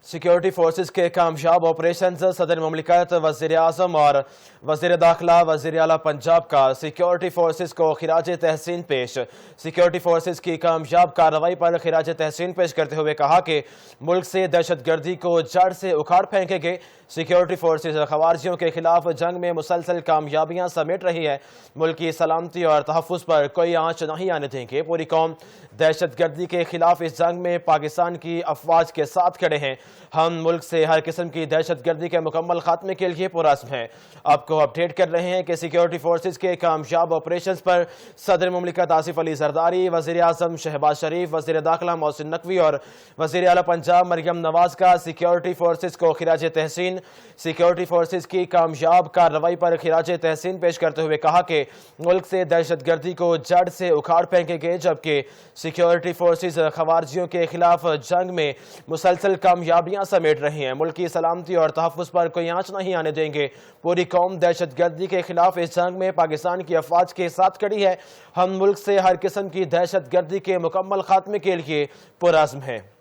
Security forces के कामयाब operation सदर मुमलिकत वज़ीर आज़म और वज़ीर दाखिला वज़ीर आला पंजाब का सिक्योरिटी फोर्सेस को खिराज तहसीन पेश। सिक्योरिटी फोर्सेस की कामयाब कार्रवाई पर खिराज तहसीन पेश करते हुए कहा कि मुल्क से दहशत गर्दी को जड़ से उखाड़ फेंकेंगे। सिक्योरिटी फोर्सेस खवारिजियों के खिलाफ जंग में मुसलसल कामयाबियां समेट रही है। मुल्क की सलामती और तहफ़्फ़ुज़ पर कोई आंच नहीं आने देंगे। पूरी कौम दहशत गर्दी के खिलाफ इस जंग में पाकिस्तान की अफवाज के साथ खड़े हैं। हम मुल्क से हर किस्म की दहशत गर्दी के मुकम्मल खात्मे के लिए पुरअज़्म हैं। आपको अपडेट कर रहे हैं कि सिक्योरिटी फोर्सेस के कामयाब ऑपरेशन पर सदर मुमलिकत आसिफ अली जरदारी, वज़ीर आज़म शहबाज शरीफ, वज़ीर दाखिला मोहसिन नकवी और वज़ीर आला पंजाब मरियम नवाज का सिक्योरिटी फोर्सेस को खिराज तहसीन। सिक्योरिटी फोर्सेस की कामयाब कार्रवाई पर खिराज तहसीन पेश करते हुए कहा कि मुल्क से दहशत गर्दी को जड़ से उखाड़ फेंकेंगे, जबकि सिक्योरिटी फोर्सेस खवारिजियों के खिलाफ जंग में मुसलसल कामयाबियां समेट रही हैं। मुल्क की सलामती और तहफ़्फ़ुज़ पर कोई आंच नहीं आने देंगे। पूरी कौम दहशत गर्दी के खिलाफ इस जंग में पाकिस्तान की अफवाज के साथ खड़ी है। हम मुल्क से हर किस्म की दहशत गर्दी के मुकम्मल खात्मे के लिए पुरअज़्म हैं।